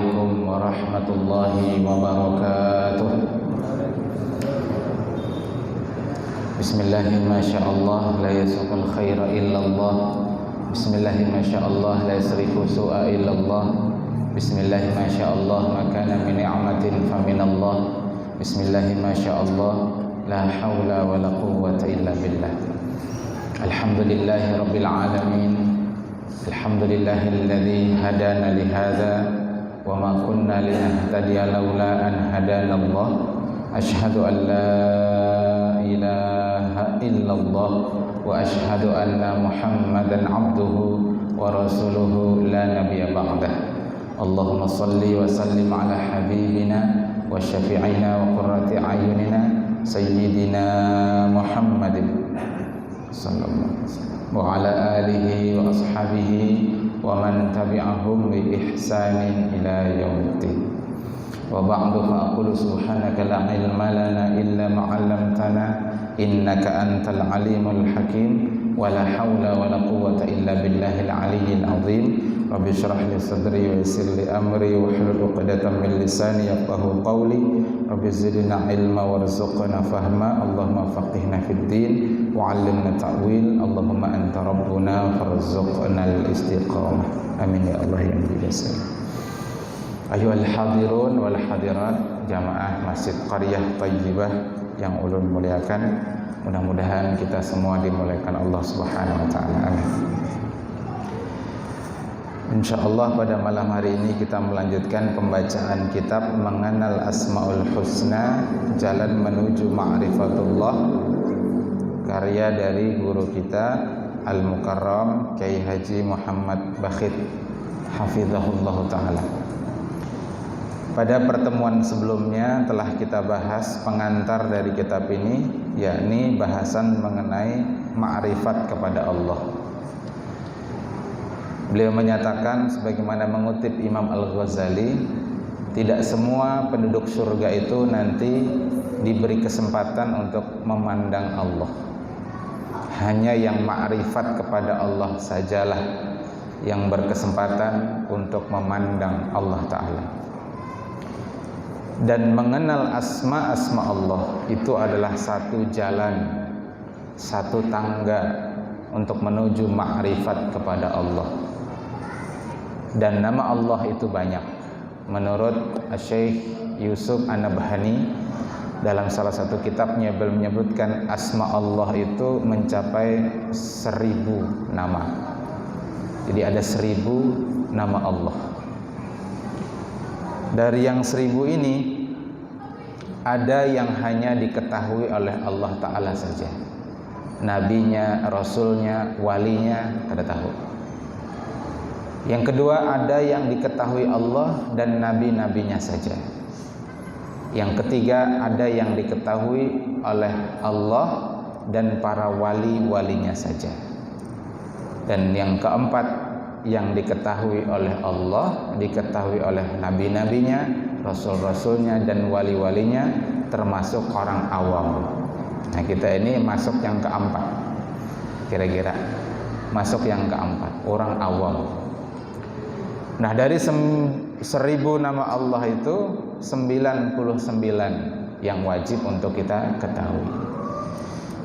Assalamualaikum warahmatullahi wabarakatuh. Bismillahi masyaallah la yasuqul khaira illallah. Bismillahi masyaallah la yasrifu su'a illallah. Bismillahi masyaallah ma kana min ni'matin faminallah. Bismillahi masyaallah la haula wala quwwata illa billah. Alhamdulillahi rabbil alamin. Alhamdulillahilladzi hadana li hadza wa ma kunna linahtadiya laula an hadana Allah. Asyhadu an la ilaha illallah wa asyhadu anna Muhammadan abduhu wa rasuluhu la nabiyya ba'dah. Allahumma salli wa sallim ala habibina wa syafi'ina wa qurrati ayunina sayyidina Muhammadin sallallahu alaihi wasallam wa ala alihi wa ashabihi wa man tabi'ahum bi ihsanin ila yaumiddin. Wa ba'du fa aqulu subhanaka la ilma lana illa ma 'allamtana innaka antal alimul hakim wa la haula wa la quwwata illa billahil aliyyil azim. Rabbi shrah li sadri wa yassir li amri wa hlul 'uqdatam min lisani yafqahu qawli. Rabbi zidna ilma warzuqna fahma. Allahumma faqihna fid din wa 'allimna ta'wil. Allahumma anta rabbuna farzuqna al-istiqamah. Amin ya Allah ya Rabbal. Ayyuhal hadirun wal hadirat jamaah Masjid Qaryah Thayyibah yang ulun muliakan, mudah-mudahan kita semua dimuliakan Allah Subhanahu wa taala. Amin. Insyaallah pada malam hari ini kita melanjutkan pembacaan kitab Mengenal Asmaul Husna, Jalan Menuju Ma'rifatullah, karya dari guru kita Al-Mukarram Kyai Haji Muhammad Bakhit hafizahullah taala. Pada pertemuan sebelumnya telah kita bahas pengantar dari kitab ini, yakni bahasan mengenai ma'rifat kepada Allah. Beliau menyatakan sebagaimana mengutip Imam Al-Ghazali, tidak semua penduduk surga itu nanti diberi kesempatan untuk memandang Allah. Hanya yang ma'rifat kepada Allah sajalah yang berkesempatan untuk memandang Allah Ta'ala. Dan mengenal asma-asma Allah itu adalah satu jalan, satu tangga untuk menuju ma'rifat kepada Allah. Dan nama Allah itu banyak. Menurut Syekh Yusuf An-Nabhani dalam salah satu kitabnya beliau menyebutkan asma Allah itu mencapai 1000 nama. Jadi ada 1000 nama Allah. Dari yang 1000 ini ada yang hanya diketahui oleh Allah Ta'ala saja. Nabinya, Rasulnya, walinya kada tahu. Yang kedua ada yang diketahui Allah dan nabi-nabinya saja. Yang ketiga ada yang diketahui oleh Allah dan para wali-walinya saja. Dan yang keempat yang diketahui oleh Allah, diketahui oleh nabi-nabinya, rasul-rasulnya dan wali-walinya, termasuk orang awam. Nah, kita ini masuk yang keempat, kira-kira masuk yang keempat, orang awam. Nah, dari 1000 nama Allah itu 99 yang wajib untuk kita ketahui.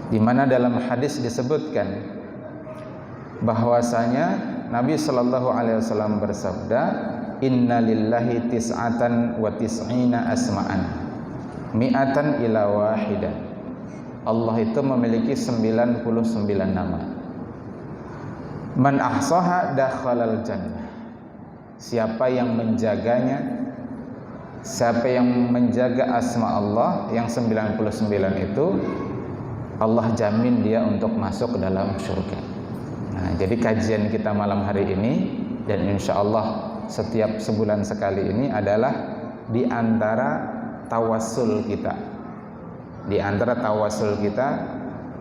Di mana dalam hadis disebutkan bahwasanya Nabi Shallallahu Alaihi Wasallam bersabda, Inna lillahi tis'atan wa tis'ina asma'an mi'atan ila wahidah. Allah itu memiliki 99 nama. Man ahsaha dakhalal jannah. Siapa yang menjaganya, siapa yang menjaga asma Allah yang 99 itu, Allah jamin dia untuk masuk ke dalam surga. Nah, jadi kajian kita malam hari ini dan insya Allah setiap sebulan sekali ini adalah di antara tawassul kita, di antara tawassul kita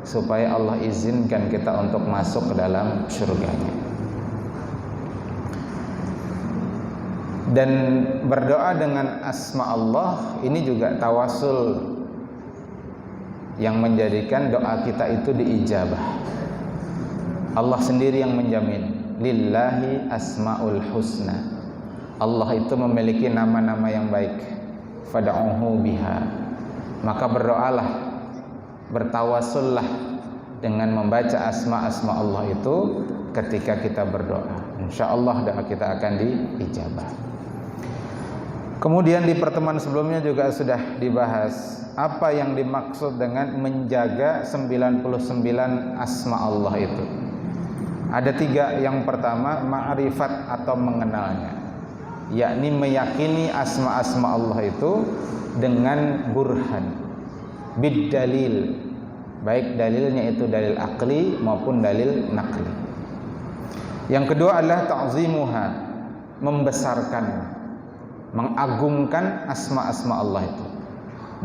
supaya Allah izinkan kita untuk masuk ke dalam surganya. Dan berdoa dengan asma Allah ini juga tawassul yang menjadikan doa kita itu diijabah. Allah sendiri yang menjamin, lillahi asmaul husna Allah itu memiliki nama-nama yang baik. Fad'uhu biha. Maka berdoalah, bertawasullah dengan membaca asma-asma Allah itu ketika kita berdoa. Insyaallah doa kita akan diijabah. Kemudian di pertemuan sebelumnya juga sudah dibahas apa yang dimaksud dengan menjaga 99 asma Allah itu. Ada 3. Yang pertama, ma'rifat atau mengenalnya, yakni meyakini asma-asma Allah itu dengan burhan, bid-dalil, baik dalilnya itu dalil akli maupun dalil nakli. Yang kedua adalah ta'zimuha, membesarkan, mengagungkan asma-asma Allah itu.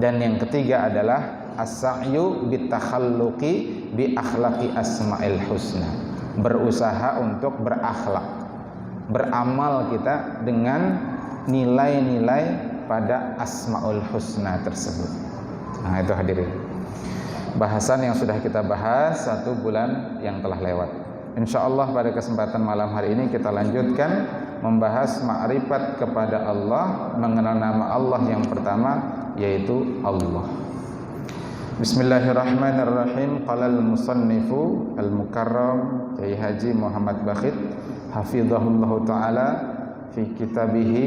Dan yang ketiga adalah as-sa'yu bitakhalluqi bi akhlaqi asma'il husna, berusaha untuk berakhlak, beramal kita dengan nilai-nilai pada asma'ul husna tersebut. Nah, itu hadirin bahasan yang sudah kita bahas 1 bulan yang telah lewat. Insyaallah pada kesempatan malam hari ini kita lanjutkan membahas ma'rifat kepada Allah, mengenal nama Allah yang pertama yaitu Allah. Bismillahirrahmanirrahim. Qala al-musannifu al-mukarram Kyai Haji Muhammad Bakhit hafizahullahu taala fi kitabihi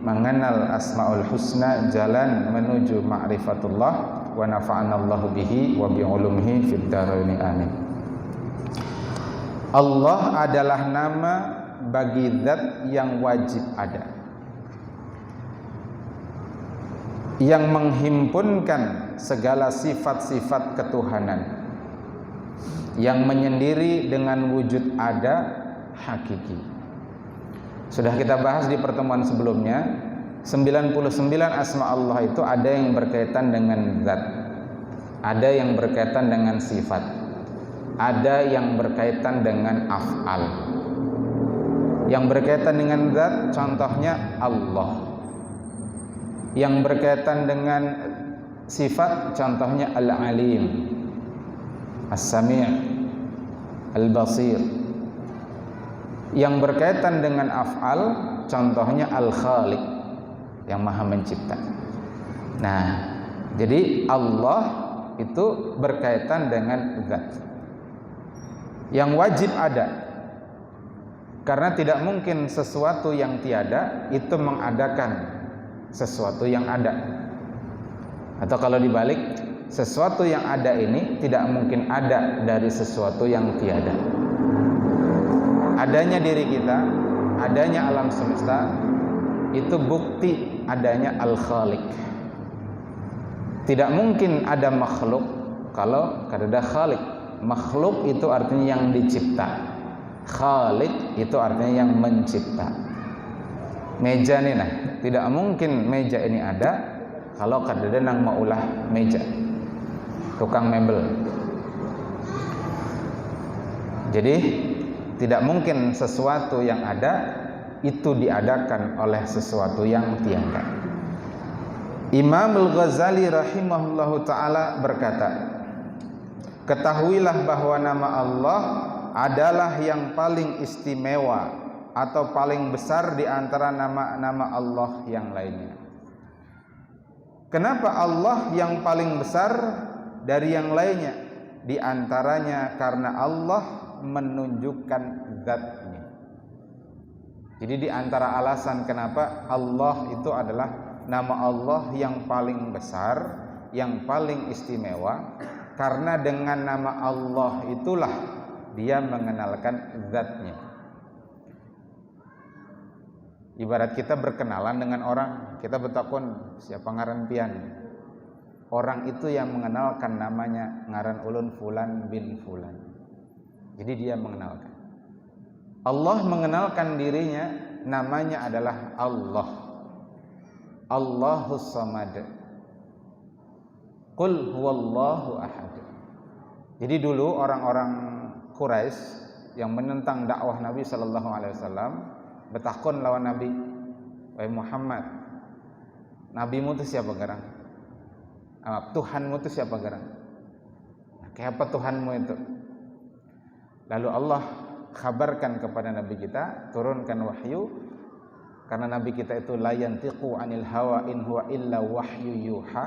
mengenal asmaul husna, jalan menuju ma'rifatullah, wa nafa'anallahu bihi wa bi ulumihi fid dharain amin. Allah adalah nama bagi zat yang wajib ada, yang menghimpunkan segala sifat-sifat ketuhanan, yang menyendiri dengan wujud ada hakiki. Sudah kita bahas di pertemuan sebelumnya, 99 asma Allah itu ada yang berkaitan dengan zat, ada yang berkaitan dengan sifat, ada yang berkaitan dengan af'al. Yang berkaitan dengan zat contohnya Allah, yang berkaitan dengan sifat contohnya Al-Alim, As-Sami', Al-Basir. Yang berkaitan dengan af'al contohnya Al-Khaliq, yang Maha Mencipta. Nah, jadi Allah itu berkaitan dengan zat yang wajib ada, karena tidak mungkin sesuatu yang tiada itu mengadakan sesuatu yang ada. Atau kalau dibalik, sesuatu yang ada ini tidak mungkin ada dari sesuatu yang tiada. Adanya diri kita, adanya alam semesta, itu bukti adanya Al-Khaliq. Tidak mungkin ada makhluk kalau ada Khaliq. Makhluk itu artinya yang dicipta, Khaliq itu artinya yang mencipta. Meja ini nah, tidak mungkin meja ini ada kalau kadang nang maulah meja, tukang mebel. Jadi tidak mungkin sesuatu yang ada itu diadakan oleh sesuatu yang tiada. Imam Al-Ghazali rahimahullahu taala berkata, ketahuilah bahwa nama Allah adalah yang paling istimewa atau paling besar di antara nama-nama Allah yang lainnya. Kenapa Allah yang paling besar dari yang lainnya? Di antaranya karena Allah menunjukkan zatnya. Jadi di antara alasan kenapa Allah itu adalah nama Allah yang paling besar, yang paling istimewa, karena dengan nama Allah itulah dia mengenalkan zatnya. Ibarat kita berkenalan dengan orang, kita bertakun siapa ngaran pian. Orang itu yang mengenalkan namanya, ngaran ulun fulan bin fulan. Jadi dia mengenalkan. Allah mengenalkan dirinya, namanya adalah Allah. Allahus Samad. Qul huwallahu ahad. Jadi dulu orang-orang Quraisy yang menentang dakwah Nabi sallallahu alaihi wasallam bertakun lawan Nabi, wahai Muhammad, nabimu itu siapa garang? Tuhanmu itu siapa garang? Nah, kayak apa Tuhanmu itu? Lalu Allah kabarkan kepada Nabi kita, turunkan wahyu, Karena Nabi kita itu la yantiqu anil hawa in huwa illa wahyu yuha.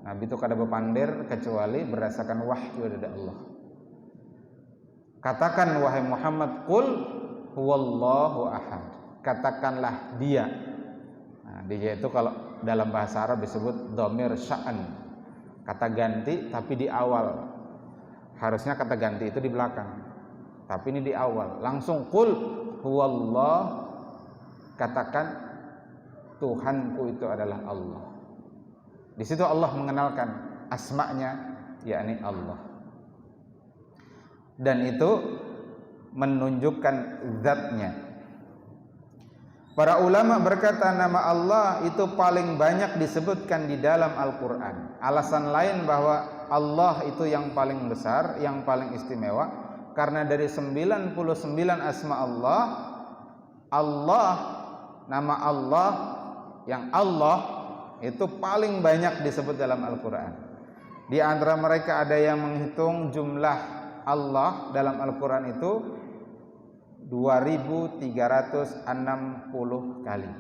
Nabi itu kada bepandir kecuali berdasarkan wahyu dari Allah. Katakan wahai Muhammad, qul huwallahu ahad. Katakanlah dia. Nah, dia itu kalau dalam bahasa Arab disebut dhamir sya'an. Kata ganti tapi di awal. Harusnya kata ganti itu di belakang. Tapi ini di awal. Langsung qul huwallah, katakan Tuhanku itu adalah Allah. Di situ Allah mengenalkan asma'nya, yakni Allah. Dan itu menunjukkan zatnya. Para ulama berkata nama Allah itu paling banyak disebutkan di dalam Al-Quran. Alasan lain bahwa Allah itu yang paling besar, yang paling istimewa, karena dari 99 asma Allah, nama Allah yang Allah itu paling banyak disebut dalam Al-Quran. Di antara mereka ada yang menghitung jumlah Allah dalam Al-Quran itu 2360 kali.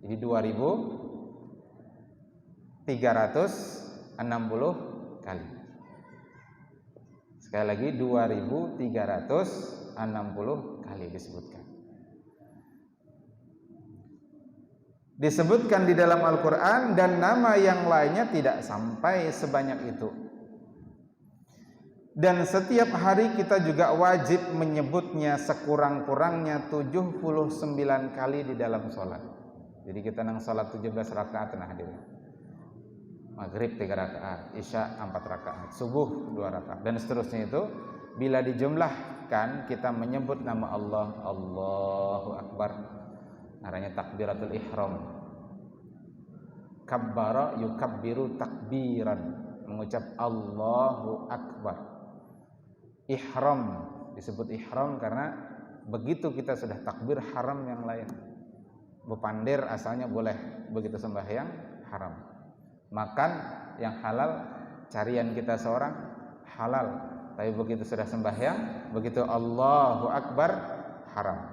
Jadi 2360 kali. Sekali lagi 2360 kali disebutkan. Disebutkan di dalam Al-Quran, dan nama yang lainnya tidak sampai sebanyak itu. Dan setiap hari kita juga wajib menyebutnya sekurang-kurangnya 79 kali di dalam sholat. Jadi kita nang sholat 17 rakaat nah hadirin. Maghrib 3 rakaat, Isya 4 rakaat, Subuh 2 rakaat, dan seterusnya itu. Bila dijumlahkan kita menyebut nama Allah, Allahu Akbar, namanya takbiratul ihram. Kabbara yukabbiru takbiran, mengucap Allahu Akbar. Ihram disebut ihram karena begitu kita sudah takbir haram yang lain. Bepandir asalnya boleh, begitu sembahyang haram. Makan yang halal, carian kita seorang halal. Tapi begitu sudah sembahyang, begitu Allahu Akbar, haram.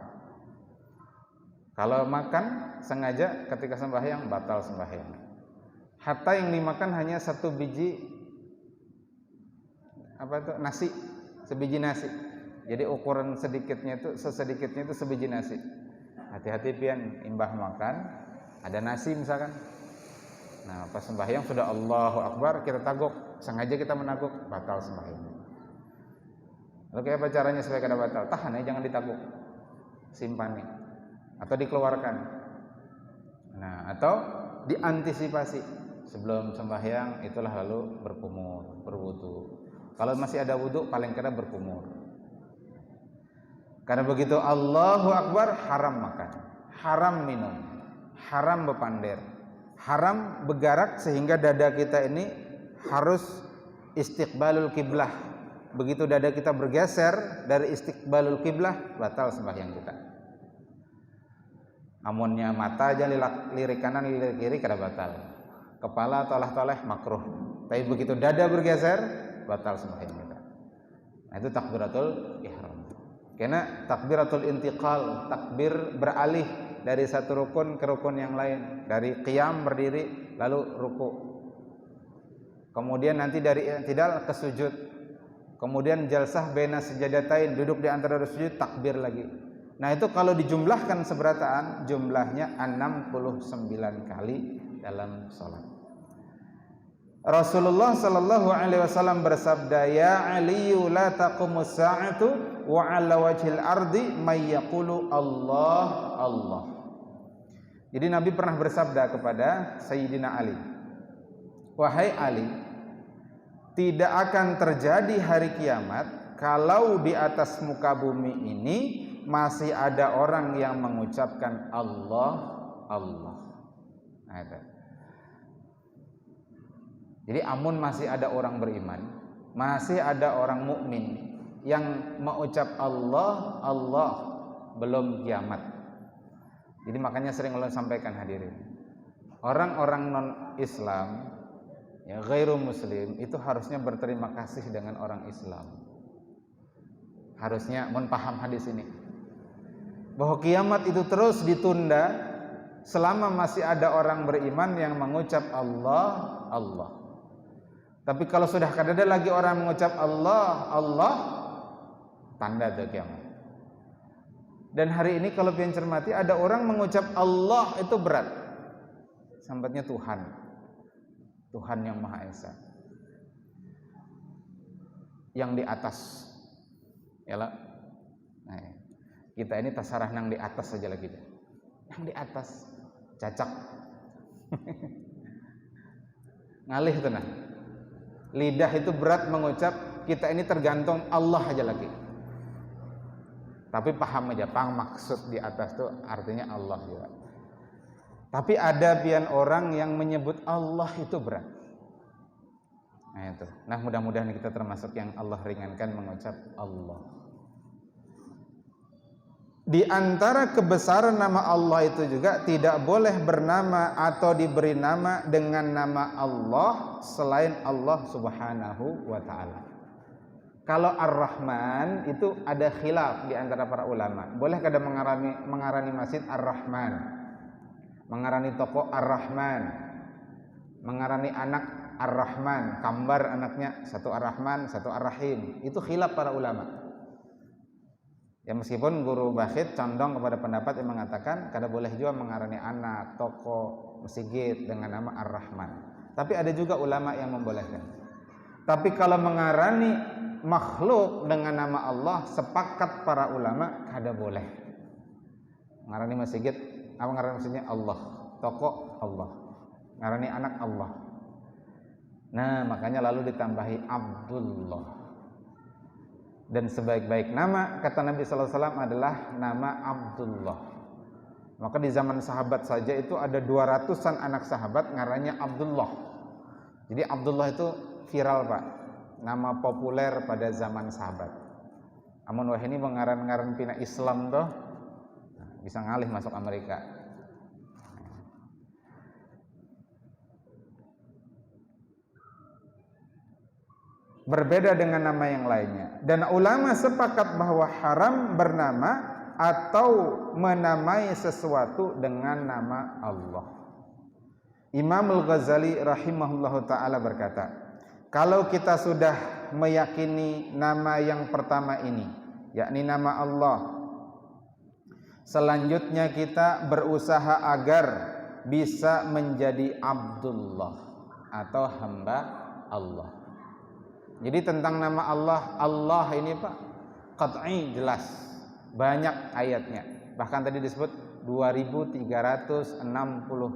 Kalau makan sengaja ketika sembahyang, batal sembahyang. Hatta yang dimakan hanya satu biji nasi, sebiji nasi. Jadi ukuran sesedikitnya itu sebiji nasi. Hati-hati pian imbah makan, ada nasi misalkan. Nah, pas sembahyang sudah Allahu Akbar, kita taguk, sengaja kita menaguk, batal sembahyang. Lalu apa caranya supaya kada batal? Tahan aja, jangan ditaguk, simpan nih, atau dikeluarkan. Nah, atau diantisipasi sebelum sembahyang itulah lalu berkumur, berwudu. Kalau masih ada wudu, paling kada berkumur. Karena begitu Allahu Akbar, haram makan, haram minum, haram bepandir, haram bergerak sehingga dada kita ini harus istiqbalul kiblah. Begitu dada kita bergeser dari istiqbalul kiblah, batal sembahyang kita. Amunnya mata aja lirik kanan lirik kiri kada batal. Kepala toleh-toleh makruh. Tapi begitu dada bergeser, batal sembahyang kita. Nah, itu takbiratul ihram. Karena takbiratul intiqal, takbir beralih dari satu rukun ke rukun yang lain, dari qiyam berdiri lalu ruku. Kemudian nanti dari i'tidal ke sujud. Kemudian jalsah baina sajadatain, duduk di antara sujud, takbir lagi. Nah, itu kalau dijumlahkan seberataan, jumlahnya 69 kali dalam salat. Rasulullah sallallahu alaihi wasallam bersabda, "Ya Ali, la taqumus sa'atu wa 'ala wajhil ardi may yaqulu Allah Allah." Jadi Nabi pernah bersabda kepada Sayyidina Ali, "Wahai Ali, tidak akan terjadi hari kiamat kalau di atas muka bumi ini masih ada orang yang mengucapkan Allah Allah." Nah, itu. Jadi amun masih ada orang beriman, masih ada orang mukmin yang mengucap Allah Allah, belum kiamat. Jadi makanya sering ulun sampaikan hadirin, orang-orang non Islam, ya ghairu muslim, itu harusnya berterima kasih dengan orang Islam. Harusnya mun paham hadis ini. bahwa kiamat itu terus ditunda selama masih ada orang beriman yang mengucap Allah, Allah. Tapi kalau sudah kada ada lagi orang mengucap Allah, Allah, tanda itu kiamat. Dan hari ini kalau pian cermati, ada orang mengucap Allah itu berat. Sambatnya Tuhan, Tuhan yang Maha Esa, yang di atas. Yalah, nah, kita ini tasarah nang di atas saja lagi, yang di atas, cacak, ngalih itu nah. Lidah itu berat mengucap, kita ini tergantung Allah aja lagi. Tapi paham aja, paham maksud di atas itu artinya Allah juga. Tapi ada pian orang yang menyebut Allah itu berat. Nah itu. Nah mudah-mudahan kita termasuk yang Allah ringankan mengucap Allah. Di antara kebesaran nama Allah itu juga tidak boleh bernama atau diberi nama dengan nama Allah selain Allah Subhanahu wa ta'ala. Kalau Ar-Rahman itu ada khilaf di antara para ulama. Boleh kada mengarani masjid Ar-Rahman, mengarani toko Ar-Rahman, mengarani anak Ar-Rahman, kambar anaknya satu Ar-Rahman, satu Ar-Rahim. Itu khilaf para ulama. Ya meskipun guru Bakhit condong kepada pendapat yang mengatakan kada boleh juga mengarani anak, toko, masjid dengan nama Ar-Rahman. Tapi ada juga ulama yang membolehkan. Tapi kalau mengarani makhluk dengan nama Allah, sepakat para ulama kada boleh. Mengarani masjid, apa mengarani masjidnya Allah, toko Allah, mengarani anak Allah. Nah makanya lalu ditambahi Abdullah. Dan sebaik-baik nama kata Nabi sallallahu alaihi wasallam adalah nama Abdullah. Maka di zaman sahabat saja itu ada 200-an anak sahabat ngarannya Abdullah. Jadi Abdullah itu viral Pak, nama populer pada zaman sahabat. Amun wah ini mengaran-ngaran pina Islam toh bisa ngalih masuk Amerika. Berbeda dengan nama yang lainnya. Dan ulama sepakat bahwa haram bernama atau menamai sesuatu dengan nama Allah. Imam Al-Ghazali rahimahullahu ta'ala berkata, kalau kita sudah meyakini nama yang pertama ini, yakni nama Allah, selanjutnya kita berusaha agar bisa menjadi Abdullah atau hamba Allah. Jadi tentang nama Allah, Allah ini Pak, qat'i jelas, banyak ayatnya. Bahkan tadi disebut 2360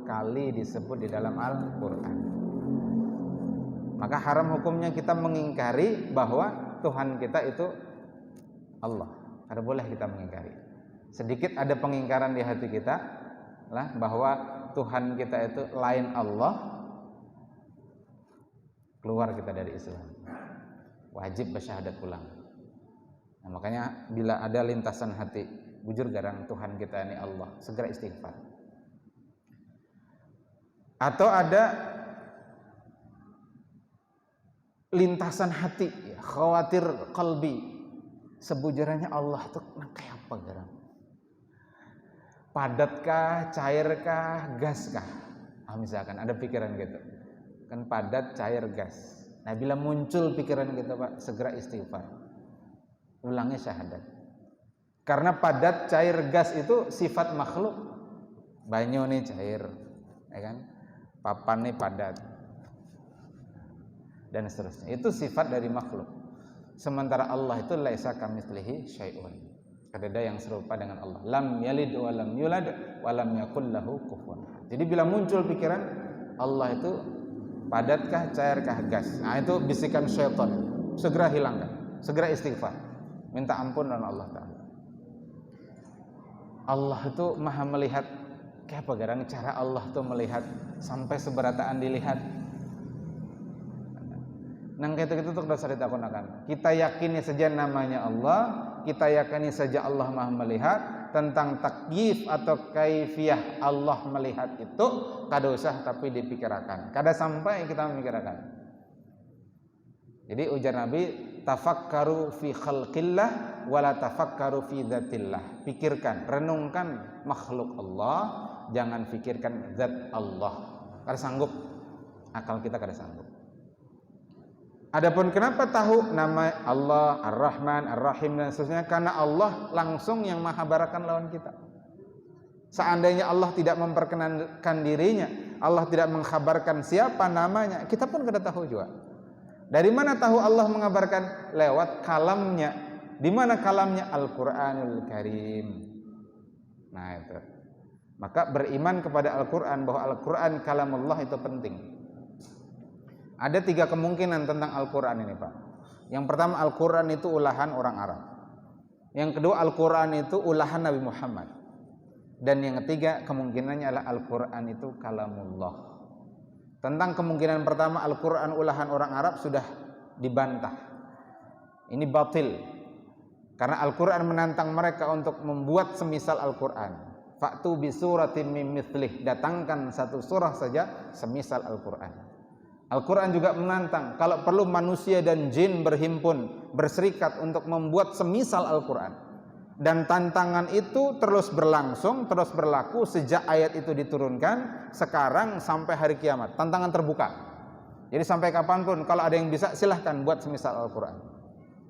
kali disebut di dalam Al-Quran. Maka haram hukumnya kita mengingkari bahwa Tuhan kita itu Allah. Ada boleh kita mengingkari. Sedikit ada pengingkaran di hati kita lah bahwa Tuhan kita itu lain Allah, keluar kita dari Islam. Wajib bersyahadat ulang. Nah, makanya bila ada lintasan hati, bujur garang Tuhan kita ini Allah, segera istighfar. Atau ada lintasan hati, ya, khawatir qalbi, sebujarannya Allah itu kayak apa garang? Padatkah, cairkah, gaskah? Misalkan ada pikiran gitu, kan padat, cair, gas. Nah bila muncul pikiran kita Pak, segera istighfar, ulangi syahadat. Karena padat, cair, gas itu sifat makhluk. Banyu nih cair, ya kan? Papan nih padat, dan seterusnya. Itu sifat dari makhluk. Sementara Allah itu laisa kamitslihi syai'un. Kada yang serupa dengan Allah. Lam yalid wa lam yulad wa lam yakul lahu kufuwan. Jadi bila muncul pikiran Allah itu padatkah, cairkah, gas. Nah itu bisikan syaitan. Segera hilangkan, segera istighfar, minta ampun dengan Allah Ta'ala. Allah itu maha melihat. Kayak apa garang cara Allah itu melihat sampai seberataan dilihat. Nang gitu-gitu tuh dasar ditakunakan. Kita yakini saja namanya Allah, kita yakini saja Allah maha melihat. Tentang takyif atau kaifiyah Allah melihat itu kada usah tapi dipikirkan, kada sampai kita memikirkan. Jadi ujar Nabi, tafakkaru fi khalqillah wala tafakkaru fi dzatillah. Pikirkan, renungkan makhluk Allah, jangan pikirkan zat Allah. Kada sanggup, akal kita kada sanggup. Adapun kenapa tahu nama Allah Ar-Rahman, Ar-Rahim dan seterusnya, karena Allah langsung yang menghabarkan lawan kita. Seandainya Allah tidak memperkenalkan dirinya, Allah tidak mengkhabarkan siapa namanya, kita pun kada tahu juga. Dari mana tahu Allah mengabarkan? Lewat kalamnya. Di mana kalamnya? Al-Qur'anul Karim. Nah itu. Maka beriman kepada Al-Quran, bahwa Al-Quran kalamullah itu penting. Ada 3 kemungkinan tentang Al-Quran ini, Pak. Yang pertama, Al-Quran itu ulahan orang Arab. Yang kedua, Al-Quran itu ulahan Nabi Muhammad. Dan yang ketiga, kemungkinannya adalah Al-Quran itu kalamullah. Tentang kemungkinan pertama, Al-Quran ulahan orang Arab, sudah dibantah. Ini batil. Karena Al-Quran menantang mereka untuk membuat semisal Al-Quran. Fa'tu bi suratin mim mithlih, datangkan satu surah saja semisal Al-Quran. Al-Quran juga menantang, kalau perlu manusia dan jin berhimpun, berserikat untuk membuat semisal Al-Quran. Dan tantangan itu terus berlangsung, terus berlaku sejak ayat itu diturunkan, sekarang sampai hari kiamat. Tantangan terbuka. Jadi sampai kapanpun, kalau ada yang bisa, silahkan buat semisal Al-Quran.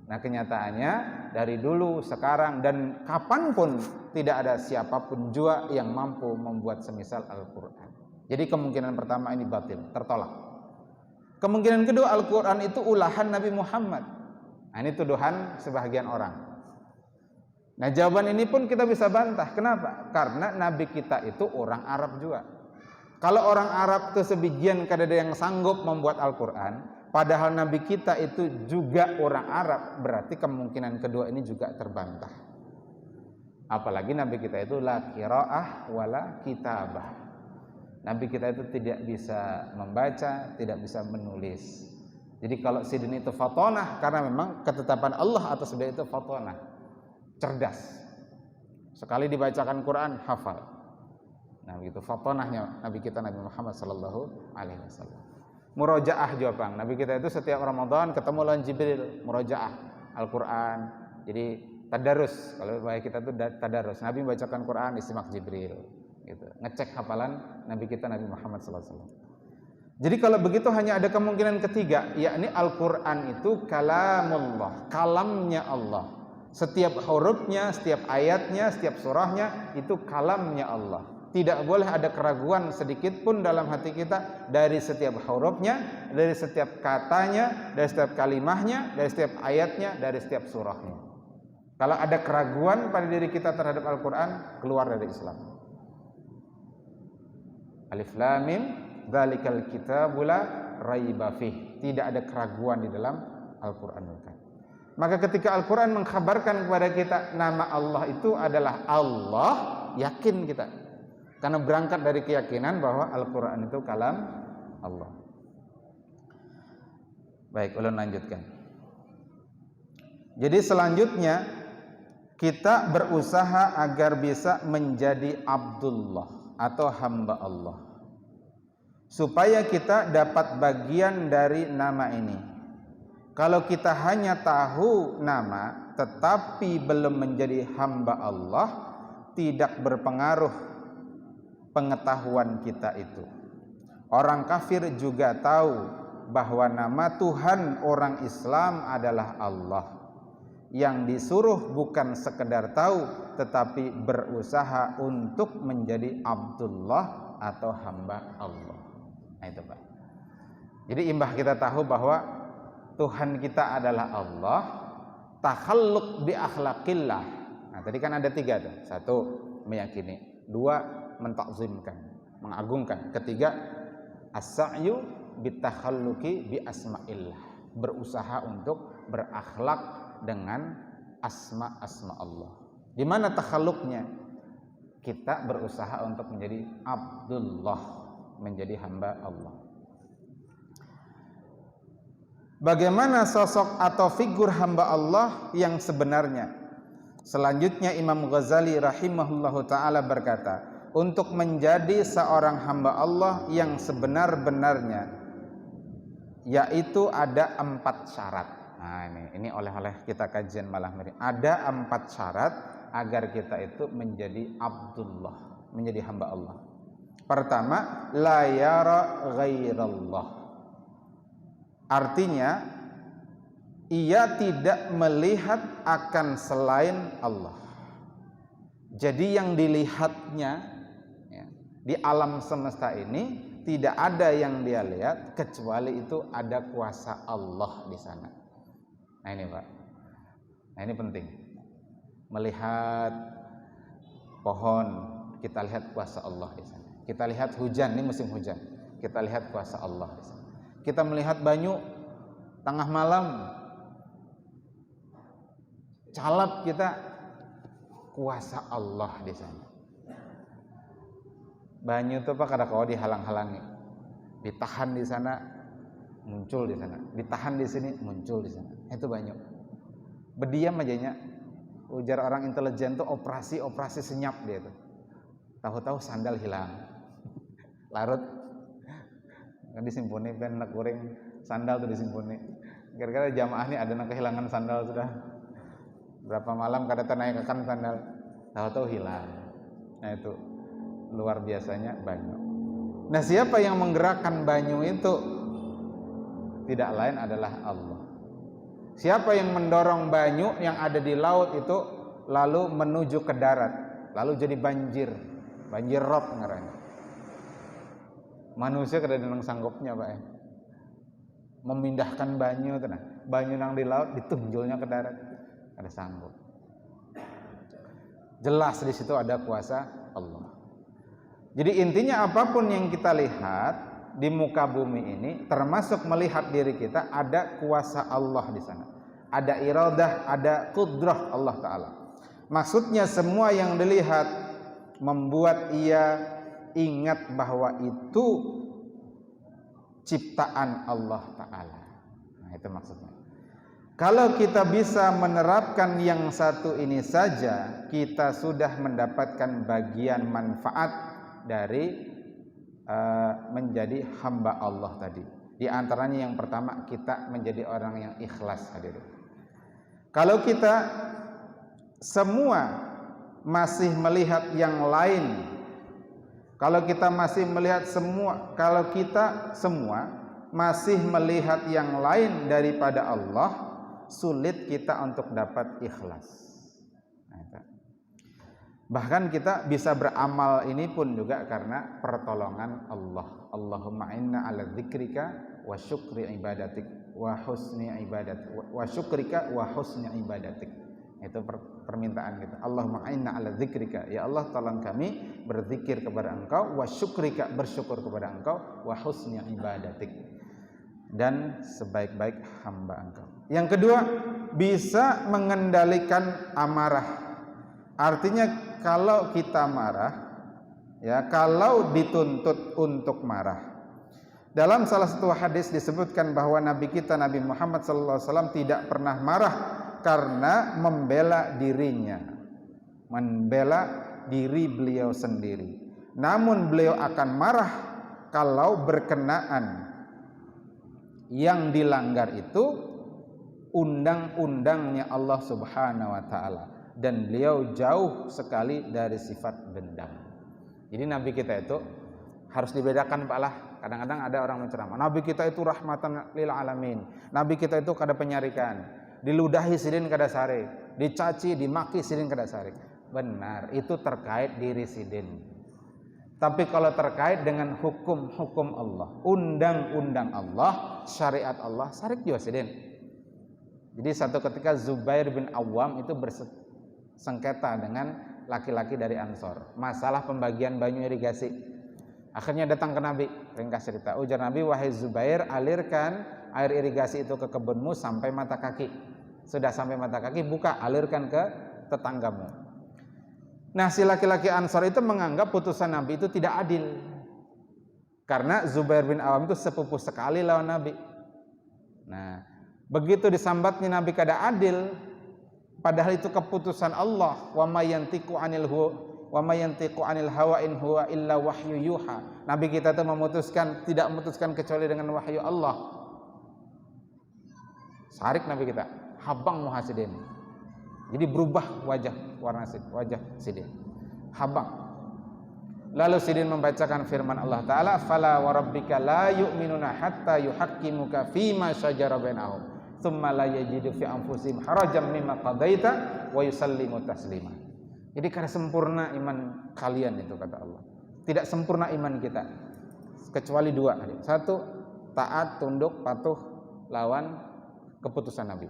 Nah kenyataannya, dari dulu, sekarang, dan kapanpun, tidak ada siapapun juga yang mampu membuat semisal Al-Quran. Jadi kemungkinan pertama ini batil, tertolak. Kemungkinan kedua, Al-Quran itu ulahan Nabi Muhammad. Nah ini tuduhan sebahagian orang. Nah jawaban ini pun kita bisa bantah. Kenapa? Karena Nabi kita itu orang Arab juga. Kalau orang Arab kesebijian kada ada yang sanggup membuat Al-Quran, padahal Nabi kita itu juga orang Arab, berarti kemungkinan kedua ini juga terbantah. Apalagi Nabi kita itu la qiraah wala kitabah. Nabi kita itu tidak bisa membaca, tidak bisa menulis. Jadi kalau sidin itu fatonah, karena memang ketetapan Allah atas beliau itu fatonah, cerdas. Sekali dibacakan Quran, hafal. Nah begitu fatonahnya Nabi kita, Nabi Muhammad sallallahu alaihi wasallam. Murojaah jawaban. Nabi kita itu setiap Ramadan ketemu lawan Jibril, murojaah Al-Quran. Jadi tadarus, kalau bahasa kita itu tadarus. Nabi membacakan Quran, disimak Jibril. Gitu. Ngecek hafalan Nabi kita, Nabi Muhammad SAW. Jadi kalau begitu hanya ada kemungkinan ketiga, yakni Al-Quran itu kalamullah, kalamnya Allah. Setiap hurufnya, setiap ayatnya, setiap surahnya itu kalamnya Allah. Tidak boleh ada keraguan sedikit pun dalam hati kita dari setiap hurufnya, dari setiap katanya, dari setiap kalimahnya, dari setiap ayatnya, dari setiap surahnya. Kalau ada keraguan pada diri kita terhadap Al-Quran, keluar dari Islam. Alif Lam Mim, dzalikal kitabul la raiba fih. Tidak ada keraguan di dalam Al-Qur'anul Karim. Maka ketika Al-Qur'an mengkhabarkan kepada kita nama Allah itu adalah Allah, yakin kita. Karena berangkat dari keyakinan bahwa Al-Qur'an itu kalam Allah. Baik, ulun lanjutkan. Jadi selanjutnya kita berusaha agar bisa menjadi Abdullah atau hamba Allah, supaya kita dapat bagian dari nama ini. Kalau kita hanya tahu nama tetapi belum menjadi hamba Allah, tidak berpengaruh pengetahuan kita itu. Orang kafir juga tahu bahwa nama Tuhan orang Islam adalah Allah. Yang disuruh bukan sekedar tahu, tetapi berusaha untuk menjadi Abdullah atau hamba Allah. Nah itu Pak. Jadi imbah kita tahu bahwa Tuhan kita adalah Allah, takhalluq bi akhlaqillah. Nah tadi kan ada 3 tuh. 1, meyakini. 2, mentakzimkan, mengagungkan. 3, as-sa'yu bi takhalluqi bi asma'illah. Berusaha untuk berakhlak dengan asma-asma Allah. Di mana takhaluknya? Kita berusaha untuk menjadi Abdullah, menjadi hamba Allah. Bagaimana sosok atau figur hamba Allah yang sebenarnya? Selanjutnya Imam Ghazali rahimahullahu ta'ala berkata, untuk menjadi seorang hamba Allah yang sebenar-benarnya, yaitu ada 4 syarat. Nah, ini oleh-oleh kita kajian malam ini. Ada 4 syarat agar kita itu menjadi Abdullah, menjadi hamba Allah. Pertama, la yara ghairallah. Artinya, ia tidak melihat akan selain Allah. Jadi yang dilihatnya ya, di alam semesta ini tidak ada yang dia lihat kecuali itu ada kuasa Allah di sana. Nah ini Pak, nah ini penting. Melihat pohon, kita lihat kuasa Allah di sana. Kita lihat hujan, ini musim hujan, kita lihat kuasa Allah di sana. Kita melihat banyu tengah malam, calap kita, kuasa Allah di sana. Banyu itu Pak kada kau dihalang-halangi, ditahan di sana, muncul di sana, ditahan di sini, muncul di sana. Itu banyu. Berdiam ajanya. Ujar orang intelijen tuh operasi senyap dia tuh. Tahu-tahu sandal hilang, larut, disimpuni pen nak goreng sandal tuh disimpuni. Kira-kira jamaah nih ada nak kehilangan sandal sudah berapa malam kada naik akan sandal, tahu-tahu hilang. Nah itu luar biasanya banyu. Nah siapa yang menggerakkan banyu itu? Tidak lain adalah Allah. Siapa yang mendorong banyu yang ada di laut itu lalu menuju ke darat, lalu jadi banjir rob ngaranya. Manusia kada ada sanggupnya Pak ya. Memindahkan banyu itu nah, banyu yang di laut ditunjulnya ke darat, ada sanggup. Jelas di situ ada kuasa Allah. Jadi intinya apapun yang kita lihat di muka bumi ini, termasuk melihat diri kita, ada kuasa Allah di sana. Ada iradah, ada qudrah Allah Ta'ala. Maksudnya semua yang dilihat membuat ia ingat bahwa itu ciptaan Allah Ta'ala. Nah itu maksudnya. Kalau kita bisa menerapkan yang satu ini saja, kita sudah mendapatkan bagian manfaat dari menjadi hamba Allah tadi. Di antaranya yang pertama, kita menjadi orang yang ikhlas hadirin. Kalau kita semua masih melihat yang lain, kalau kita semua masih melihat yang lain daripada Allah, sulit kita untuk dapat ikhlas. Bahkan kita bisa beramal ini pun juga karena pertolongan Allah. Allahumma inna ala dzikrika wa syukri ibadatik wa husni ibadatik wa syukrika wa husni ibadatik. Itu permintaan kita. Allahumma inna ala dzikrika, ya Allah tolong kami berzikir kepada Engkau, wa syukrika bersyukur kepada Engkau, wa husni ibadatik dan sebaik-baik hamba Engkau. Yang kedua, bisa mengendalikan amarah. Artinya kalau kita marah, ya kalau dituntut untuk marah. Dalam salah satu hadis disebutkan bahwa Nabi kita Nabi Muhammad SAW tidak pernah marah karena membela dirinya, membela diri beliau sendiri. Namun beliau akan marah kalau berkenaan yang dilanggar itu undang-undangnya Allah Subhanahu wa Ta'ala. Dan beliau jauh sekali dari sifat dendam. Jadi Nabi kita itu harus dibedakan Pak lah. Kadang-kadang ada orang menceramah, Nabi kita itu rahmatan lil alamin, Nabi kita itu kada penyarikan, diludahi sidin kada sare, dicaci dimaki sidin kada sare. Benar, itu terkait diri sidin. Tapi kalau terkait dengan hukum-hukum Allah, undang-undang Allah, syariat Allah, sarik juga sidin. Jadi satu ketika Zubair bin Awam itu sengketa dengan laki-laki dari Ansor, masalah pembagian banyu irigasi. Akhirnya datang ke Nabi, ringkas cerita, ujar Nabi, wahai Zubair, alirkan air irigasi itu ke kebunmu sampai mata kaki. Sudah sampai mata kaki, buka, alirkan ke tetanggamu. Nah si laki-laki Ansor itu menganggap putusan Nabi itu tidak adil, karena Zubair bin Awam itu sepupu sekali lawan Nabi. Nah begitu disambatnya Nabi kada adil, padahal itu keputusan Allah. Wa may yantiqu anil hawa in huwa illa wahyu yuha. Nabi kita itu tidak memutuskan kecuali dengan wahyu Allah. Sarik Nabi kita, habang muhasidin. Jadi berubah warna Sidin. Habang. Lalu Sidin membacakan firman Allah Ta'ala, fala warabbika la yu'minuna hatta yuhaqqimuka fima syajara bainahum thumma la yajidu fi anfusihim harajan mimma qadaita wa yusallimu taslima. Jadi karena sempurna iman kalian itu, kata Allah. Tidak sempurna iman kita kecuali dua. Satu, taat, tunduk, patuh lawan keputusan Nabi.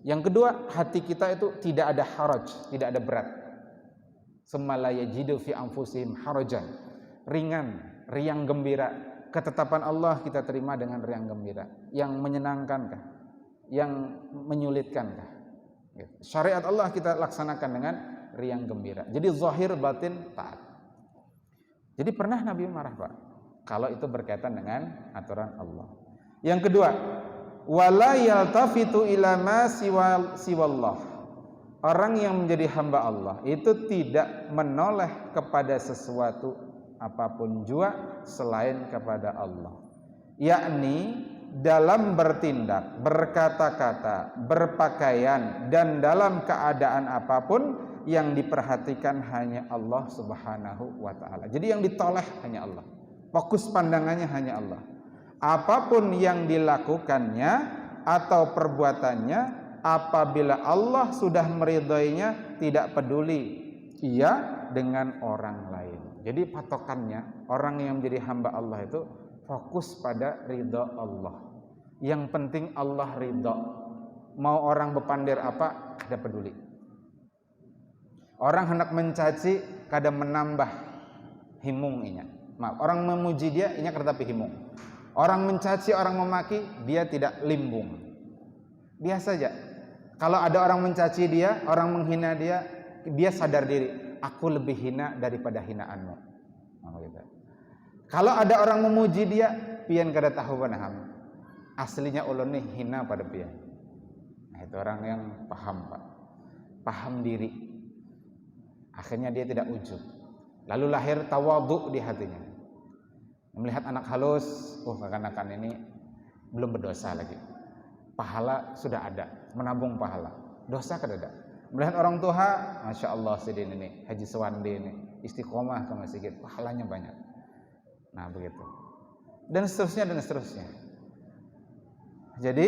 Yang kedua, hati kita itu tidak ada haraj, tidak ada berat. Summa la yajidu fi anfusihim harajan, ringan, riang gembira. Ketetapan Allah kita terima dengan riang gembira. Yang menyenangkankah? Yang menyulitkankah? Syariat Allah kita laksanakan dengan riang gembira. Jadi zahir batin taat. Jadi pernah Nabi marah, Pak, kalau itu berkaitan dengan aturan Allah. Yang kedua, wala yaltafitu ila ma siwallah. Orang yang menjadi hamba Allah itu tidak menoleh kepada sesuatu apapun jua selain kepada Allah. Yakni dalam bertindak, berkata-kata, berpakaian, dan dalam keadaan apapun yang diperhatikan hanya Allah Subhanahu wa ta'ala. Jadi yang ditoleh hanya Allah, fokus pandangannya hanya Allah. Apapun yang dilakukannya atau perbuatannya, apabila Allah sudah meridhoinya, tidak peduli ia dengan orang lain. Jadi patokannya orang yang menjadi hamba Allah itu fokus pada ridho Allah. Yang penting Allah ridho. Mau orang bepandir apa, kada peduli. Orang hendak mencaci, kada menambah himung inya. Maaf, orang memuji dia inya kada tapi himung. Orang mencaci, orang memaki, dia tidak limbung. Biasa saja. Kalau ada orang mencaci dia, orang menghina dia, dia sadar diri, aku lebih hina daripada hinaanmu. Kalau ada orang memuji dia, pian kada tahu panaham. Aslinya ulun nih hina pada pian. Nah, itu orang yang paham, Pak. Paham diri. Akhirnya dia tidak ujub. Lalu lahir tawadhu di hatinya. Melihat anak halus, kekanakan ini belum berdosa lagi. Pahala sudah ada, menabung pahala. Dosa kada ada. Melihat orang tua, Masya Allah Sidin ini, Haji Sewandi ini, istiqomah ke masjid, pahalanya banyak. Nah begitu. Dan seterusnya dan seterusnya. Jadi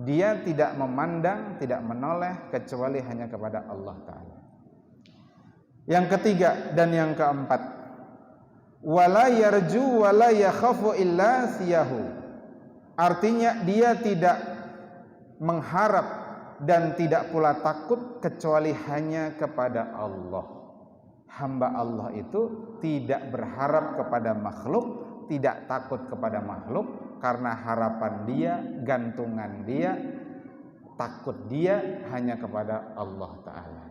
dia tidak memandang, tidak menoleh kecuali hanya kepada Allah Ta'ala. Yang ketiga dan yang keempat, wala yarju wala yakhafu illa siyahu. Artinya dia tidak mengharap dan tidak pula takut kecuali hanya kepada Allah. Hamba Allah itu tidak berharap kepada makhluk, tidak takut kepada makhluk, karena harapan dia, gantungan dia, takut dia hanya kepada Allah Ta'ala.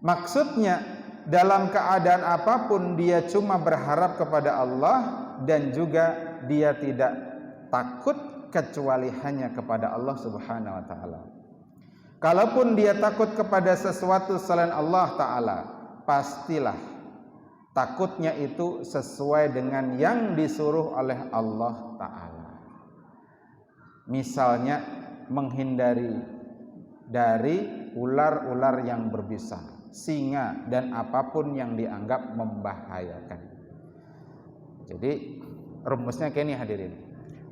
Maksudnya dalam keadaan apapun dia cuma berharap kepada Allah, dan juga dia tidak takut kecuali hanya kepada Allah Subhanahu wa ta'ala. Kalaupun dia takut kepada sesuatu selain Allah Ta'ala, pastilah takutnya itu sesuai dengan yang disuruh oleh Allah Ta'ala. Misalnya menghindari dari ular-ular yang berbisa, singa, dan apapun yang dianggap membahayakan. Jadi rumusnya kayak ini hadirin.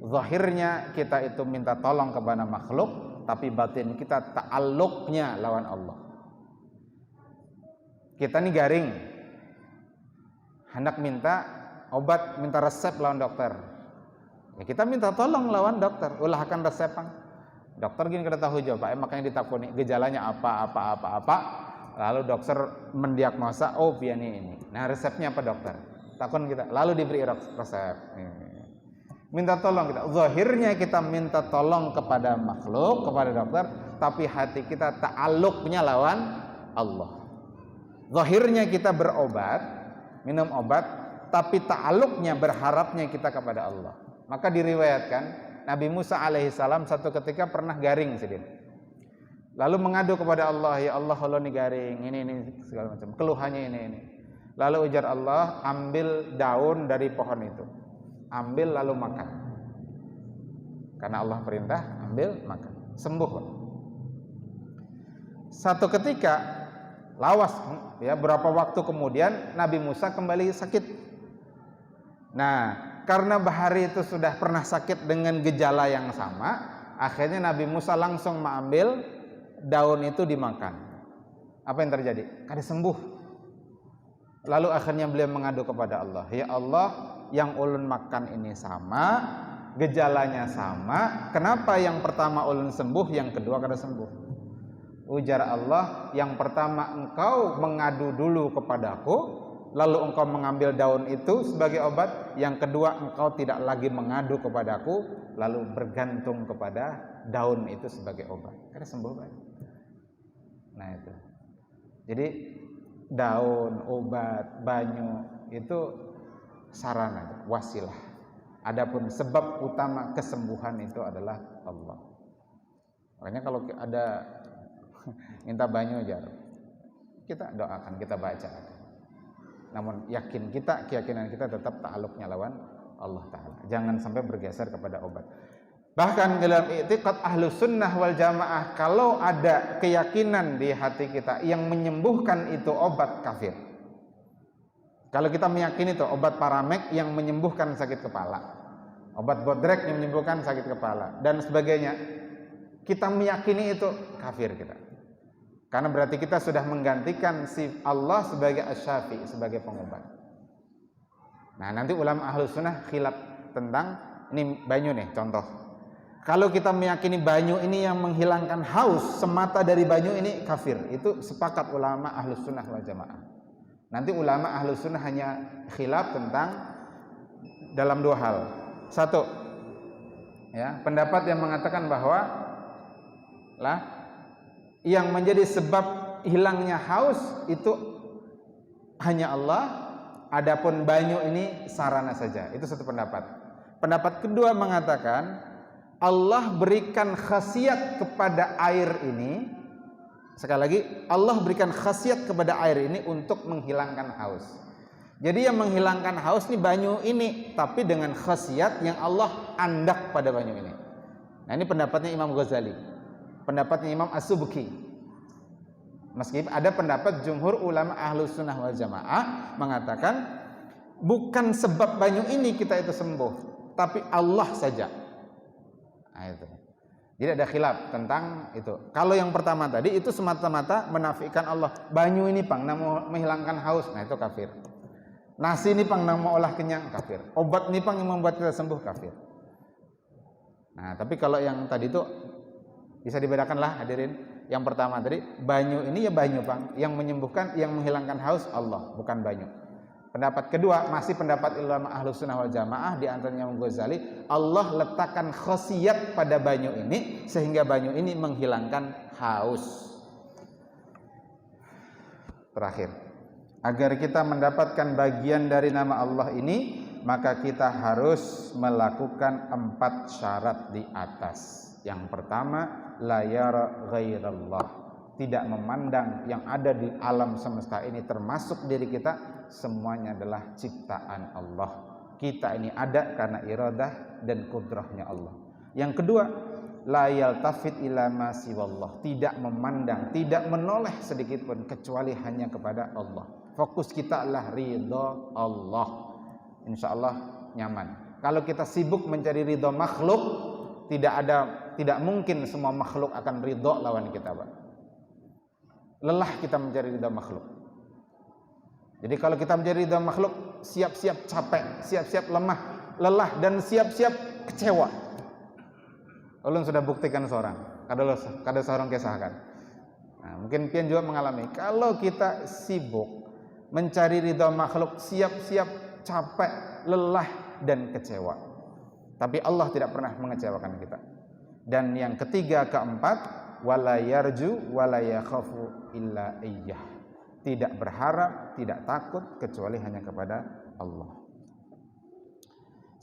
Zahirnya kita itu minta tolong kepada makhluk, tapi batin kita ta'alluqnya lawan Allah. Kita nih garing, hendak minta obat, minta resep lawan dokter. Ya kita minta tolong lawan dokter, ulahkan resepang. Dokter gini kada tahu jawab, makanya ditakuni gejalanya apa. Lalu dokter mendiagnosa, oh pian ini. Nah resepnya apa dokter? Takun kita, lalu diberi resep. Minta tolong kita. Zahirnya kita minta tolong kepada makhluk, kepada dokter, tapi hati kita ta'alluqnya lawan Allah. Zahirnya kita berobat, minum obat, tapi ta'alluqnya, berharapnya kita kepada Allah. Maka diriwayatkan Nabi Musa alaihissalam satu ketika pernah garing sedikit. Lalu mengadu kepada Allah, ya Allah, kalau ini garing, ini segala macam, keluhannya ini. Lalu ujar Allah, ambil daun dari pohon itu, ambil lalu makan. Karena Allah perintah, ambil, makan. Sembuh, Pak. Satu ketika, lawas, ya, berapa waktu kemudian Nabi Musa kembali sakit. Nah, karena bahari itu sudah pernah sakit dengan gejala yang sama, akhirnya Nabi Musa langsung mengambil daun itu dimakan. Apa yang terjadi? Kada sembuh. Lalu akhirnya beliau mengadu kepada Allah, ya Allah, yang ulun makan ini sama, gejalanya sama, kenapa yang pertama ulun sembuh, yang kedua kada sembuh? Ujar Allah, yang pertama engkau mengadu dulu kepadaku, lalu engkau mengambil daun itu sebagai obat. Yang kedua, engkau tidak lagi mengadu kepadaku, lalu bergantung kepada daun itu sebagai obat. Kada sembuh, Pak. Nah itu. Jadi daun, obat, banyu itu sarana, wasilah. Adapun sebab utama kesembuhan itu adalah Allah. Makanya kalau ada minta banyu aja, kita doakan, kita baca. Namun keyakinan kita tetap ta'alluqnya lawan Allah Ta'ala. Jangan sampai bergeser kepada obat. Bahkan dalam i'tiqad Ahlus Sunnah wal Jamaah, kalau ada keyakinan di hati kita yang menyembuhkan itu obat, kafir. Kalau kita meyakini itu obat Paramek yang menyembuhkan sakit kepala, obat Bodrek yang menyembuhkan sakit kepala dan sebagainya, kita meyakini itu, kafir kita. Karena berarti kita sudah menggantikan si Allah sebagai asy-syafi, sebagai pengobat. Nah, nanti ulama Ahlus Sunnah khilaf tentang ini banyu nih, contoh. Kalau kita meyakini banyu ini yang menghilangkan haus, semata dari banyu ini kafir. Itu sepakat ulama Ahlus Sunnah wal Jamaah. Nanti ulama Ahlus Sunnah hanya khilaf tentang dalam dua hal. Satu, ya, pendapat yang mengatakan bahwa yang menjadi sebab hilangnya haus itu hanya Allah, adapun banyu ini sarana saja. Itu satu pendapat. Pendapat kedua mengatakan Allah berikan khasiat kepada air ini. Sekali lagi, Allah berikan khasiat kepada air ini untuk menghilangkan haus. Jadi yang menghilangkan haus ini banyu ini, tapi dengan khasiat yang Allah andak pada banyu ini. Nah, ini pendapatnya Imam Ghazali, pendapatnya Imam As-Subki. Meskipun ada pendapat jumhur ulama Ahlus Sunnah wal Jamaah mengatakan bukan sebab banyu ini kita itu sembuh, tapi Allah saja. Nah, itu. Jadi ada khilaf tentang itu. Kalau yang pertama tadi itu semata-mata menafikan Allah. Banyu ini pang mau menghilangkan haus, nah itu kafir. Nasi ini pang mau olah kenyang, kafir. Obat ini pang yang membuat kita sembuh, kafir. Nah, tapi kalau yang tadi itu bisa dibedakan lah hadirin. Yang pertama tadi banyu ini ya banyu pang, yang menyembuhkan, yang menghilangkan haus Allah, bukan banyu. Pendapat kedua masih pendapat ulama Ahlus Sunnah wal Jamaah, di antaranya Imam Ghazali, Allah letakkan khasiat pada banyu ini sehingga banyu ini menghilangkan haus. Terakhir, agar kita mendapatkan bagian dari nama Allah ini, maka kita harus melakukan 4 syarat di atas. Yang pertama, la yara ghairallah, tidak memandang yang ada di alam semesta ini termasuk diri kita, semuanya adalah ciptaan Allah. Kita ini ada karena iradah dan kudrahnya Allah. Yang kedua, la yaltafit ila ma siwallah, tidak memandang, tidak menoleh sedikit pun kecuali hanya kepada Allah. Fokus kita adalah ridha Allah. Insyaallah nyaman. Kalau kita sibuk mencari ridha makhluk, tidak mungkin semua makhluk akan ridha lawan kita, Pak. Lelah kita mencari ridha makhluk. Jadi kalau kita mencari ridha makhluk, siap-siap capek, siap-siap lemah, lelah, dan siap-siap kecewa. Ulun sudah buktikan seorang, kada seorang kisahkan. Nah, mungkin pian juga mengalami. Kalau kita sibuk mencari ridha makhluk, siap-siap capek, lelah, dan kecewa. Tapi Allah tidak pernah mengecewakan kita. Dan yang ketiga, keempat, wala yarju wala yakhafu illa iyyah. Tidak berharap, tidak takut kecuali hanya kepada Allah.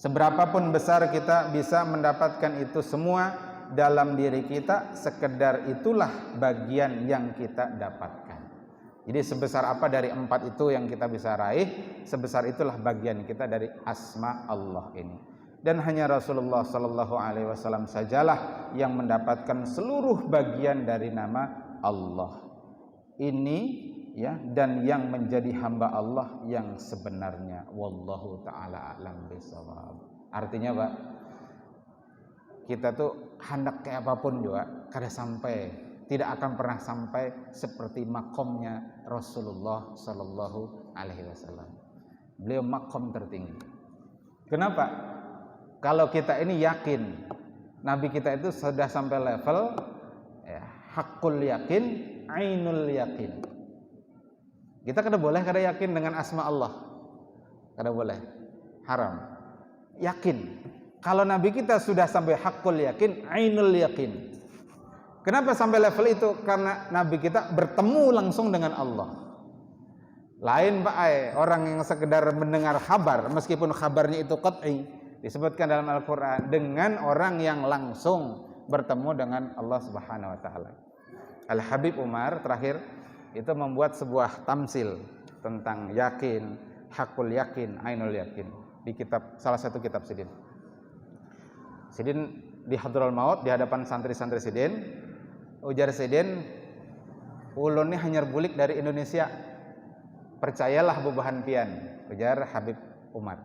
Seberapapun besar kita bisa mendapatkan itu semua dalam diri kita, sekedar itulah bagian yang kita dapatkan. Jadi sebesar apa dari 4 itu yang kita bisa raih, sebesar itulah bagian kita dari asma Allah ini. dan hanya Rasulullah sallallahu alaihi wasallam sajalah yang mendapatkan seluruh bagian dari nama Allah ini, ya, dan yang menjadi hamba Allah yang sebenarnya. Wallahu taala a'lam bishawab. Artinya, Pak, kita tuh hendak kayak apapun juga kada sampai, tidak akan pernah sampai seperti makomnya Rasulullah sallallahu alaihi wasallam. Beliau makom tertinggi. Kenapa? Kalau kita ini yakin Nabi kita itu sudah sampai level, ya, hakul yakin, ainul yakin. Kita kada boleh kada yakin dengan asma Allah, kada boleh, haram. Yakin. Kalau Nabi kita sudah sampai hakul yakin, ainul yakin. Kenapa sampai level itu? Karena Nabi kita bertemu langsung dengan Allah. Lain, Pak, orang yang sekedar mendengar kabar, meskipun kabarnya itu qat'i, disebutkan dalam Al-Quran, dengan orang yang langsung bertemu dengan Allah Subhanahu wa Ta'ala. Al-Habib Umar terakhir itu membuat sebuah tamsil tentang yakin, hakul yakin, ainul yakin di kitab, salah satu kitab Sidin. Sidin di Hadraul Maut di hadapan santri-santri Sidin, ujar Sidin, ulun ini hanyar bulik dari Indonesia, percayalah bubahan pian, ujar Habib Umar.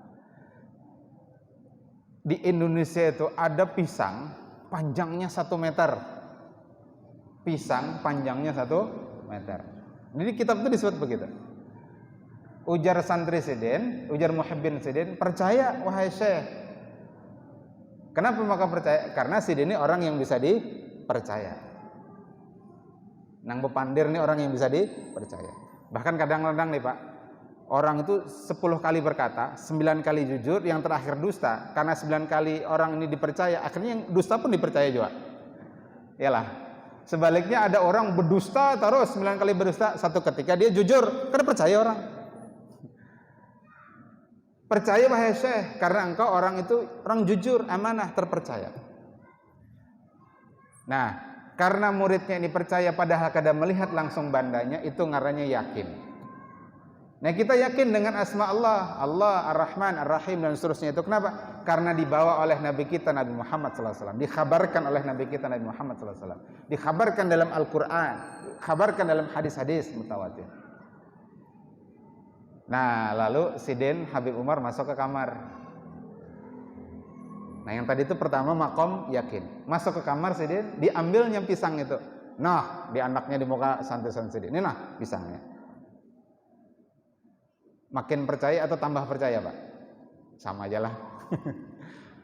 Di Indonesia itu ada pisang panjangnya 1 meter. Pisang panjangnya 1 meter. Jadi kitab itu disebut begitu. Ujar santri Sidin, ujar Muhibbin Sidin, percaya wahai Syekh. Kenapa maka percaya? Karena Sidin ini orang yang bisa dipercaya. Nang bepandir ini orang yang bisa dipercaya. Bahkan kadang-kadang nih, Pak, orang itu 10 kali berkata, 9 kali jujur, yang terakhir dusta. Karena 9 kali orang ini dipercaya, akhirnya yang dusta pun dipercaya juga. Yalah. Sebaliknya ada orang berdusta terus 9 kali berdusta, satu ketika dia jujur, karena percaya orang. Percaya wahai Syekh, karena engkau orang itu orang jujur, amanah, terpercaya. Nah, karena muridnya ini percaya padahal kada melihat langsung bandanya, itu ngarannya yakin. Nah, kita yakin dengan asma Allah, Allah Ar-Rahman, Ar-Rahim dan seterusnya itu. Kenapa? Karena dibawa oleh Nabi kita Nabi Muhammad SAW, dikhabarkan oleh Nabi kita Nabi Muhammad SAW, dikhabarkan dalam Al-Quran, dikhabarkan dalam hadis-hadis mutawatir. Nah, lalu Sidin Habib Umar masuk ke kamar. Nah, yang tadi itu pertama makom yakin, masuk ke kamar Sidin, diambilnya pisang itu. Nah, di anaknya di muka santri-santri Sidin, ini nah pisangnya. Makin percaya atau tambah percaya, Pak? Sama aja lah.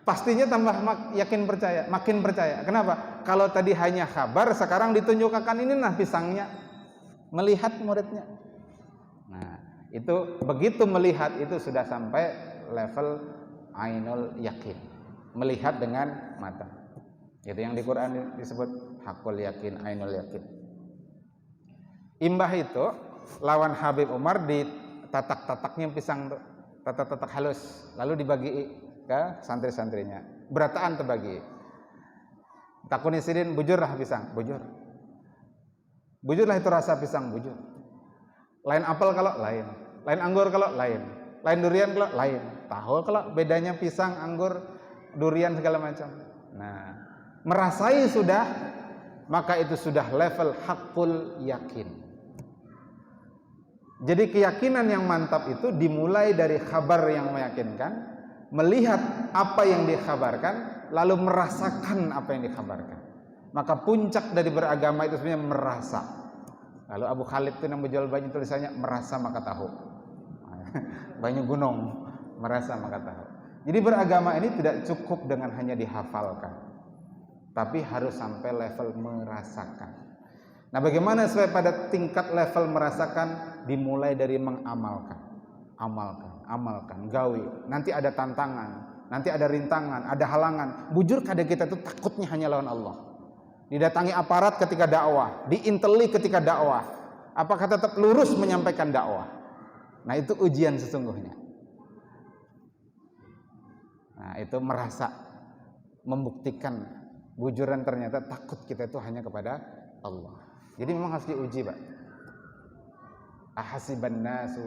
Pastinya tambah yakin percaya, makin percaya. Kenapa? Kalau tadi hanya kabar, sekarang ditunjukkan ini nah pisangnya. Melihat muridnya. Nah, itu begitu melihat itu sudah sampai level ainul yakin. Melihat dengan mata. Itu yang di Quran disebut hakul yakin, ainul yakin. Imbah itu lawan Habib Umar di tatak-tataknya pisang, tatak-tatak halus, lalu dibagi ke santri-santrinya. Berataan terbagi. Takuni Sidin, bujurlah pisang, bujur. Bujurlah itu rasa pisang, bujur. Lain apel kalau lain, lain anggur kalau lain, lain durian kalau lain. Tahu kalau bedanya pisang, anggur, durian segala macam. Nah, merasai sudah, maka itu sudah level hakul yakin. Jadi keyakinan yang mantap itu dimulai dari kabar yang meyakinkan, melihat apa yang dikhabarkan, lalu merasakan apa yang dikhabarkan. Maka puncak dari beragama itu sebenarnya merasa. Lalu Abu Khalid itu yang menjual banyak tulisannya merasa maka tahu. Banyak gunung, merasa maka tahu. Jadi beragama ini tidak cukup dengan hanya dihafalkan, tapi harus sampai level merasakan. Nah, bagaimana supaya pada tingkat level merasakan? Dimulai dari mengamalkan, amalkan, gawe. Nanti ada tantangan, nanti ada rintangan, ada halangan. Bujur kada kita itu takutnya hanya lawan Allah. Didatangi aparat ketika dakwah, diinteli ketika dakwah. Apakah tetap lurus menyampaikan dakwah? Nah, itu ujian sesungguhnya. Nah, itu merasa, membuktikan bujuran ternyata takut kita itu hanya kepada Allah. Jadi memang harus diuji, Pak. Ahasiban nasu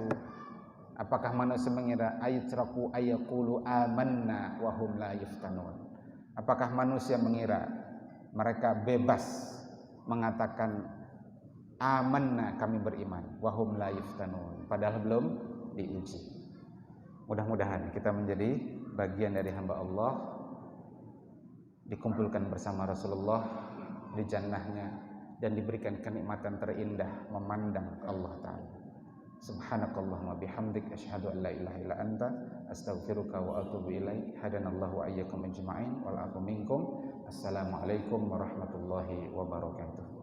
Apakah manusia mengira ayutraku ayaqulu amanna wa hum la yuftanun? Apakah manusia mengira mereka bebas mengatakan amanna, kami beriman, wa hum la yuftanun, padahal belum diuji. Mudah-mudahan kita menjadi bagian dari hamba Allah, dikumpulkan bersama Rasulullah di jannahnya dan diberikan kenikmatan terindah memandang Allah Ta'ala. Subhanakallahumma bihamdik asyhadu an la ilaha illa anta astaghfiruka wa atubu ilaik. Hadanallahu wa iyyakum ajma'in wal afu minkum. Assalamualaikum warahmatullahi wabarakatuh.